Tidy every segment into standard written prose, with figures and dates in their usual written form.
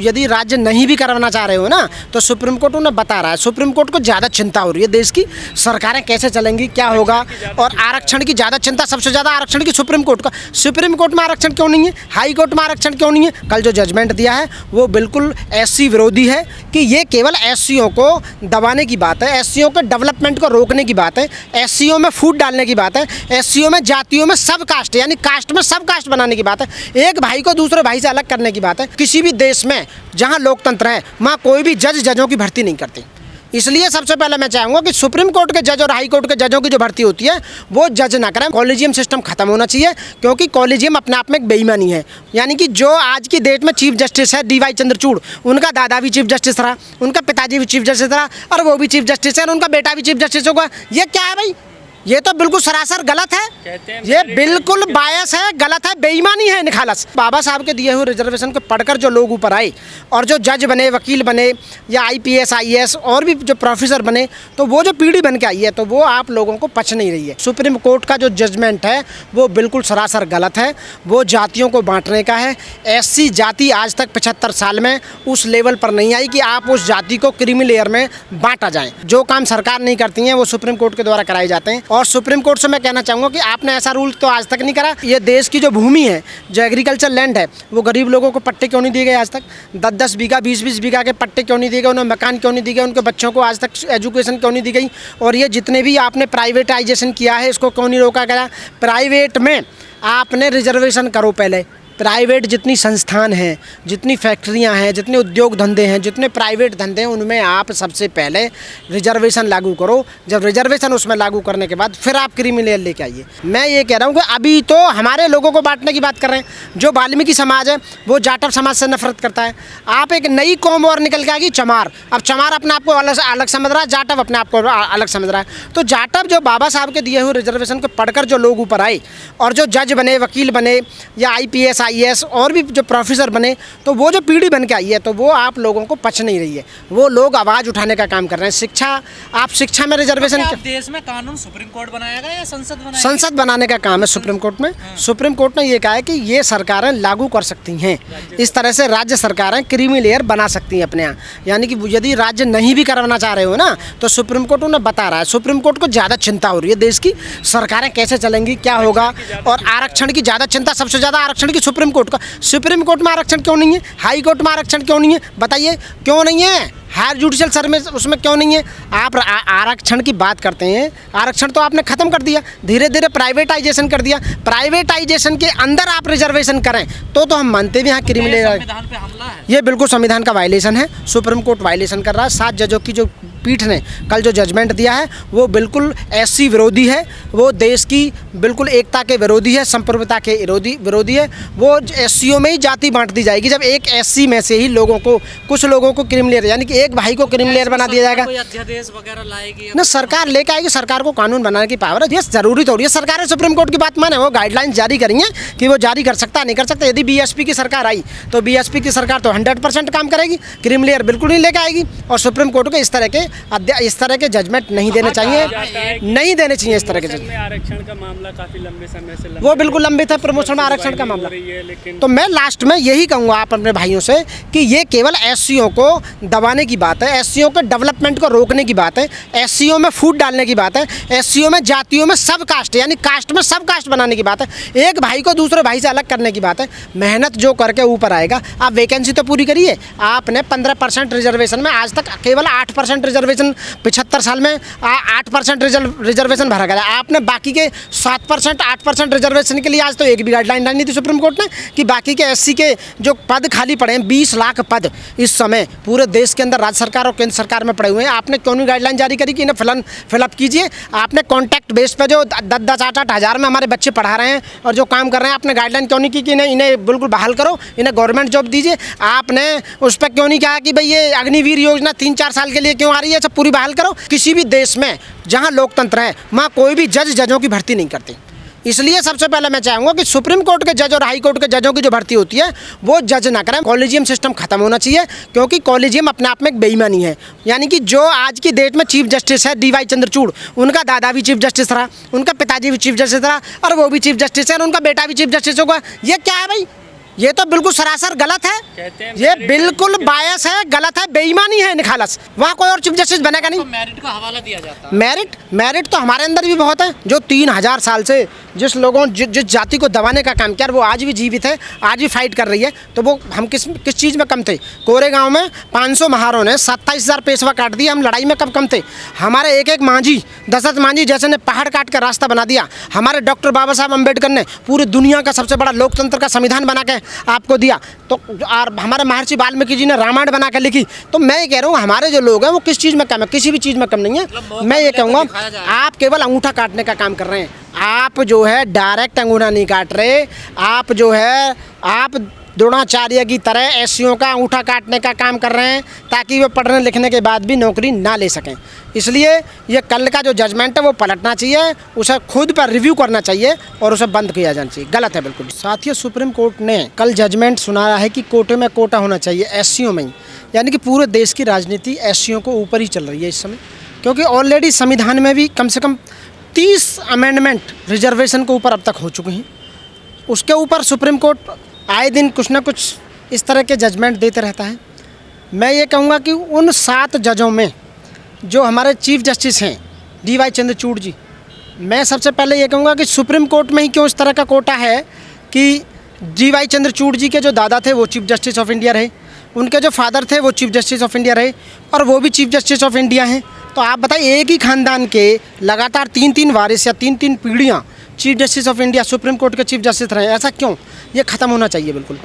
यदि राज्य नहीं भी करवाना चाह रहे हो ना, तो सुप्रीम कोर्ट उन्हें बता रहा है। सुप्रीम कोर्ट को ज़्यादा चिंता हो रही है देश की सरकारें कैसे चलेंगी, क्या होगा, और आरक्षण की ज़्यादा चिंता, सबसे ज़्यादा आरक्षण की सुप्रीम कोर्ट का। सुप्रीम कोर्ट में आरक्षण क्यों नहीं है, हाई कोर्ट में आरक्षण क्यों नहीं है? कल जो जजमेंट दिया है वो बिल्कुल एससी विरोधी है कि ये केवल एससीओ को दबाने की बात है, एससीओ के डेवलपमेंट को रोकने की बात है, एससीओ में फूट डालने की बात है, एससीओ में जातियों में सब कास्ट यानी कास्ट में सब कास्ट बनाने की बात है, एक भाई को दूसरे भाई से अलग करने की बात है। किसी भी देश में जहां लोकतंत्र है वहां कोई भी जजों की भर्ती नहीं करती। इसलिए सबसे पहले मैं चाहूँगा कि सुप्रीम कोर्ट के जज और हाई कोर्ट के जजों की जो भर्ती होती है वो जज ना करें। कॉलेजियम सिस्टम खत्म होना चाहिए, क्योंकि कॉलेजियम अपने आप में एक बेईमानी है। यानी कि जो आज की डेट में चीफ जस्टिस है DY चंद्रचूड़, उनका दादा भी चीफ जस्टिस रहा, उनका पिताजी भी चीफ जस्टिस रहा, और वो भी चीफ जस्टिस है, और उनका बेटा भी चीफ जस्टिस होगा। ये क्या है भाई? ये तो बिल्कुल सरासर गलत है, ये बिल्कुल बायस है, गलत है, बेईमानी है, निखालस। बाबा साहब के दिए हुए रिजर्वेशन को पढ़कर जो लोग ऊपर आए और जो जज बने, वकील बने, या IPS IAS और भी जो प्रोफेसर बने, तो वो जो पीढ़ी बन के आई है तो वो आप लोगों को पच नहीं रही है। सुप्रीम कोर्ट का जो जजमेंट है वो बिल्कुल सरासर गलत है, वो जातियों को बांटने का है। SC जाति आज तक 75 साल में उस लेवल पर नहीं आई कि आप उस जाति को क्रीमी लेयर में बांटा जाए। जो काम सरकार नहीं करती है वो सुप्रीम कोर्ट के द्वारा कराए जाते हैं। और सुप्रीम कोर्ट से मैं कहना चाहूँगा कि आपने ऐसा रूल तो आज तक नहीं करा। ये देश की जो भूमि है, जो एग्रीकल्चर लैंड है, वो गरीब लोगों को पट्टे क्यों नहीं दिए गए आज तक? 10-10 बीघा 20-20 बीघा के पट्टे क्यों नहीं दिए गए? उन्हें मकान क्यों नहीं दिए गए? उनके बच्चों को आज तक एजुकेशन क्यों नहीं दी गई? और ये जितने भी आपने प्राइवेटाइजेशन किया है इसको क्यों नहीं रोका गया? प्राइवेट में आपने रिजर्वेशन करो पहले। प्राइवेट जितनी संस्थान हैं, जितनी फैक्ट्रियां हैं, जितने उद्योग धंधे हैं, जितने प्राइवेट धंधे हैं, उनमें आप सबसे पहले रिजर्वेशन लागू करो। जब रिजर्वेशन उसमें लागू करने के बाद फिर आप क्रीमी लेयर लेके आइए। मैं ये कह रहा हूँ कि अभी तो हमारे लोगों को बांटने की बात कर रहे हैं। जो वाल्मीकि समाज है वो जाटव समाज से नफरत करता है। आप एक नई कौम और निकल के आएगी, चमार। अब चमार अपने आप को अलग समझ रहा है, जाटव अपने आप को अलग समझ रहा है। तो जाटव जो बाबा साहब के दिए हुए रिजर्वेशन को पढ़कर जो लोग ऊपर आए और जो जज बने, वकील बने, या IPS IAS और भी जो प्रोफेसर बने, तो वो जो पीढ़ी बन के आई है तो वो आप लोगों को पच नहीं रही है। वो लोग आवाज़ उठाने का काम कर रहे हैं। शिक्षा, आप शिक्षा में रिजर्वेशन, देश में कानून सुप्रीम कोर्ट बनाएगा या संसद बनाएगा? संसद बनाने का काम है सुप्रीम कोर्ट में। सुप्रीम कोर्ट ने ये कहा है कि ये सरकारें लागू कर सकती हैं। इस तरह से राज्य सरकारें क्रीमी लेयर बना सकती हैं अपने यहाँ। यानी कि यदि राज्य नहीं भी करवाना चाह रहे हो ना, तो सुप्रीम कोर्ट उन्हें बता रहा है। सुप्रीम कोर्ट को ज़्यादा चिंता हो रही है देश की सरकारें कैसे चलेंगी, क्या होगा, और आरक्षण की ज़्यादा चिंता, सबसे ज़्यादा आरक्षण की सुप्रीम कोर्ट का। सुप्रीम कोर्ट में आरक्षण क्यों नहीं है, हाई कोर्ट में आरक्षण क्यों नहीं है? बताइए क्यों नहीं है? हायर जुडिशियल सर्विस उसमें क्यों नहीं है? आप आरक्षण की बात करते हैं, आरक्षण तो आपने ख़त्म कर दिया, धीरे धीरे प्राइवेटाइजेशन कर दिया। प्राइवेटाइजेशन के अंदर आप रिजर्वेशन करें तो हम मानते भी हैं क्रीमी लेयर। संविधान पे हमला है, ये बिल्कुल संविधान का वायलेशन है। सुप्रीम कोर्ट वायलेशन कर रहा है। 7 जजों की जो पीठ ने कल जो जजमेंट दिया है वो बिल्कुल SC विरोधी है, वो देश की बिल्कुल एकता के विरोधी है, संप्रभुता के विरोधी है। वो SCO में ही जाति बांट दी जाएगी। जब एक SC में से ही लोगों को, कुछ लोगों को क्रीमी लेयर, यानी कि एक भाई को क्रीमी लेयर बना दिया जाएगा। कोई अध्यादेश वगैरह लाएगी ना, सरकार लेके आएगी। सरकार को कानून बनाने की पावर है, ये जरूरी तो हो रही है। सरकार सुप्रीम कोर्ट की बात माने, वो गाइडलाइंस जारी करेंगे कि वो जारी कर सकता नहीं कर सकता। यदि BSP की सरकार आई तो BSP की सरकार तो 100% काम करेगी, क्रीमी लेयर बिल्कुल नहीं लेके आएगी। और सुप्रीम कोर्ट को इस तरह के जजमेंट नहीं देने चाहिए, नहीं देने चाहिए इस तरह के जजमेंट। आरक्षण का मामला काफी लंबे समय से वो बिल्कुल लंबित है, प्रमोशन में आरक्षण का मामला। तो मैं लास्ट में यही कहूँगा आप अपने भाइयों से कि ये केवल SCO को दबाने की बात है, SCO के डेवलपमेंट को रोकने की बात है, SCO में फूट डालने की बात है, SCO में जातियों में सब कास्ट यानी कास्ट में सब कास्ट बनाने की बात है, एक भाई को दूसरे भाई से अलग करने की बात है। मेहनत जो करके ऊपर आएगा, आप वैकेंसी तो पूरी करिए। आपने 15% रिजर्वेशन में आज तक केवल 8% रिजर्वेशन, 75 साल में 8% रिजर्वेशन भरा गया। आपने बाकी के 7%, 8% रिजर्वेशन के लिए आज तो एक भी गाइडलाइन नहीं थी सुप्रीम कोर्ट ने कि बाकी के SC के जो पद खाली पड़े हैं, 20 लाख पद इस समय पूरे देश के अंदर राज्य सरकार और केंद्र सरकार में पड़े हुए हैं। आपने क्यों नहीं गाइडलाइन जारी करी कि इन्हें फिलअप कीजिए? आपने कॉन्ट्रैक्ट बेस पे जो 10-10, 8-8 हज़ार में हमारे बच्चे पढ़ा रहे हैं और जो काम कर रहे हैं, आपने गाइडलाइन क्यों नहीं की कि इन्हें बिल्कुल बहाल करो, इन्हें गवर्नमेंट जॉब दीजिए? आपने उस पर क्यों नहीं कहा कि भाई ये अग्निवीर योजना 3-4 साल के लिए क्यों आ रही है, सब पूरी बहाल करो? किसी भी देश में जहां लोकतंत्र है वहां कोई भी जजों की भर्ती नहीं करती। इसलिए सबसे पहले मैं चाहूँगा कि सुप्रीम कोर्ट के जज और हाई कोर्ट के जजों की जो भर्ती होती है वो जज ना करें। कॉलेजियम सिस्टम खत्म होना चाहिए, क्योंकि कॉलेजियम अपने आप में एक बेईमानी है। यानी कि जो आज की डेट में चीफ जस्टिस है DY चंद्रचूड़, उनका दादा भी चीफ जस्टिस रहा, उनका पिताजी भी चीफ जस्टिस रहा, और वो भी चीफ जस्टिस है, और उनका बेटा भी चीफ जस्टिस होगा। ये क्या है भाई? ये तो बिल्कुल सरासर गलत है, कहते हैं ये merit बिल्कुल बायस है, गलत है, बेईमानी है, निखालस। वहाँ कोई और चीफ जस्टिस बनेगा नहीं। तो मेरिट का हवाला दिया जाता है। मेरिट तो हमारे अंदर भी बहुत है। जो 3000 साल से जिस लोगों जिस जाति को दबाने का काम किया, वो आज भी जीवित है, आज भी फाइट कर रही है। तो वो हम किस चीज़ में कम थे? कोरेगांव में 500 महारों ने 27,000 पेशवा काट दिया, हम लड़ाई में कब कम थे? हमारे एक मांझी, दशरथ मांझी जैसे ने पहाड़ काट कर रास्ता बना दिया। हमारे डॉक्टर बाबा साहब अम्बेडकर ने पूरी दुनिया का सबसे बड़ा लोकतंत्र का संविधान बना के आपको दिया। तो और हमारे महर्षि वाल्मीकि जी ने रामायण बना कर लिखी। तो मैं ये कह रहा हूँ, हमारे जो लोग हैं वो किस चीज़ में कम है? किसी भी चीज़ में कम नहीं है। मैं ये कहूँगा, आप केवल अंगूठा काटने का काम कर रहे हैं। आप जो है डायरेक्ट अंगूठा नहीं काट रहे, आप जो है आप द्रोणाचार्य की तरह एससीओ का अंगूठा काटने का काम कर रहे हैं, ताकि वे पढ़ने लिखने के बाद भी नौकरी ना ले सकें। इसलिए ये कल का जो जजमेंट है वो पलटना चाहिए, उसे खुद पर रिव्यू करना चाहिए और उसे बंद किया जाना चाहिए। गलत है बिल्कुल। साथियों, सुप्रीम कोर्ट ने कल जजमेंट सुनाया है कि कोटे में कोटा होना चाहिए एससीओ में ही, यानी कि पूरे देश की राजनीति एससीओ को ऊपर ही चल रही है इस समय, क्योंकि ऑलरेडी संविधान में भी कम से कम 30 अमेंडमेंट रिजर्वेशन के ऊपर अब तक हो चुके हैं। उसके ऊपर सुप्रीम कोर्ट आए दिन कुछ ना कुछ इस तरह के जजमेंट देते रहता है। मैं ये कहूँगा कि उन 7 जजों में जो हमारे चीफ जस्टिस हैं DY चंद्रचूड़ जी, मैं सबसे पहले ये कहूँगा कि सुप्रीम कोर्ट में ही क्यों इस तरह का कोटा है कि DY चंद्रचूड़ जी के जो दादा थे वो चीफ जस्टिस ऑफ इंडिया रहे, उनके जो फादर थे वो चीफ जस्टिस ऑफ इंडिया रहे, और वो भी चीफ जस्टिस ऑफ इंडिया हैं। तो आप बताइए, एक ही खानदान के लगातार 3-3 वारिस या 3-3 पीढ़ियाँ chief justice of India supreme court के चीफ जस्टिस रहे, ऐसा क्यों? ये ख़त्म होना चाहिए बिल्कुल।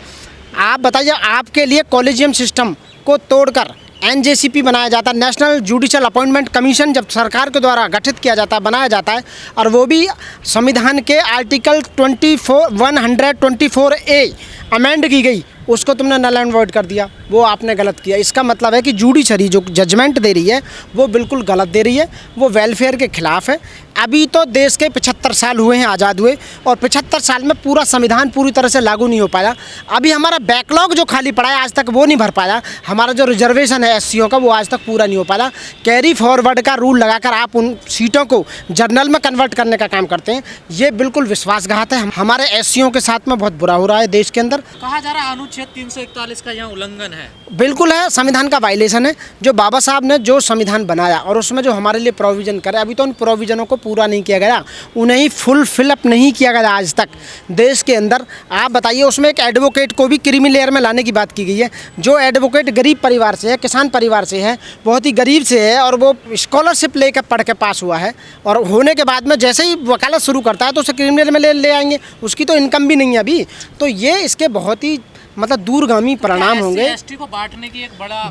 आप बताइए, आपके लिए कॉलेजियम सिस्टम को तोड़कर NJCP बनाया जाता, नेशनल जुडिशल अपॉइंटमेंट कमीशन जब सरकार के द्वारा गठित किया जाता है, बनाया जाता है, और वो भी संविधान के आर्टिकल 124A अमेंड की गई, उसको तुमने नल एंड वॉइड कर दिया। वो आपने गलत किया। इसका मतलब है कि जुडिशरी जो जजमेंट दे रही है वो बिल्कुल गलत दे रही है, वो वेलफेयर के खिलाफ है। अभी तो देश के 75 साल हुए हैं आज़ाद हुए, और 75 साल में पूरा संविधान पूरी तरह से लागू नहीं हो पाया। अभी हमारा बैकलॉग जो खाली पड़ा है आज तक वो नहीं भर पाया। हमारा जो रिजर्वेशन है एससीओ का वो आज तक पूरा नहीं हो पाया। कैरी फॉरवर्ड का रूल लगाकर आप उन सीटों को जनरल में कन्वर्ट करने का काम करते हैं, ये बिल्कुल विश्वासघात है। हमारे एससीओ के साथ में बहुत बुरा हो रहा है देश के अंदर। कहा जा रहा है अनुच्छेद 341 का यहाँ उल्लंघन है। बिल्कुल है, संविधान का वायलेशन है। जो बाबा साहब ने जो संविधान बनाया और उसमें जो हमारे लिए प्रोविज़न करे, अभी तो उन प्रोविज़नों को पूरा नहीं किया गया, उन्हें ही फुल फिलअप नहीं किया गया आज तक देश के अंदर। आप बताइए, उसमें एक एडवोकेट को भी क्रीमी लेयर में लाने की बात की गई है। जो एडवोकेट गरीब परिवार से है, किसान परिवार से है, बहुत ही गरीब से है, और वो स्कॉलरशिप लेकर पढ़ के पास हुआ है, और होने के बाद में जैसे ही वकालत शुरू करता है तो उसे क्रीमी लेयर में ले आएंगे। उसकी तो इनकम भी नहीं है अभी। तो ये इसके बहुत ही मतलब दूरगामी परिणाम होंगे। SC/ST को बांटने की एक बड़ा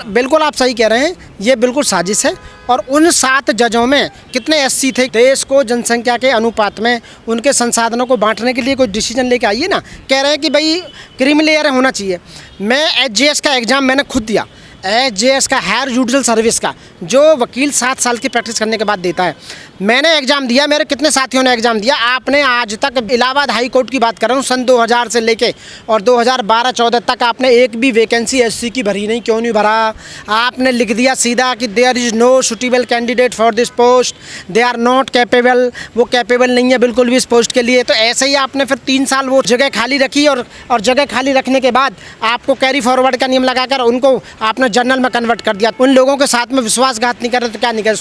बिल्कुल आप सही कह रहे हैं, ये बिल्कुल साजिश है। और उन 7 जजों में कितने SC थे? देश को जनसंख्या के अनुपात में उनके संसाधनों को बांटने के लिए कोई डिसीजन लेके आइए ना। कह रहे हैं कि भाई क्रीमी लेयर होना चाहिए। मैं HJS का एग्ज़ाम मैंने खुद दिया, HJS का हायर जुडिशल सर्विस का, जो वकील 7 साल की प्रैक्टिस करने के बाद देता है। मैंने एग्ज़ाम दिया, मेरे कितने साथियों ने एग्ज़ाम दिया। आपने आज तक इलाहाबाद हाई कोर्ट की बात कर रहा हूँ, सन 2000 से लेके और 2012-14 तक आपने एक भी वैकेंसी SC की भरी नहीं। क्यों नहीं भरा? आपने लिख दिया सीधा कि there is no suitable candidate for this post, they are not capable. वो कैपेबल नहीं है बिल्कुल भी इस पोस्ट के लिए। तो ऐसे ही आपने फिर 3 साल वो जगह खाली रखी, और जगह खाली रखने के बाद आपको कैरी फॉरवर्ड का नियम लगाकर उनको आपने जनरल में कन्वर्ट कर दिया। उन लोगों के साथ में विश्वासघात नहीं कर रहे तो क्या नहीं कर?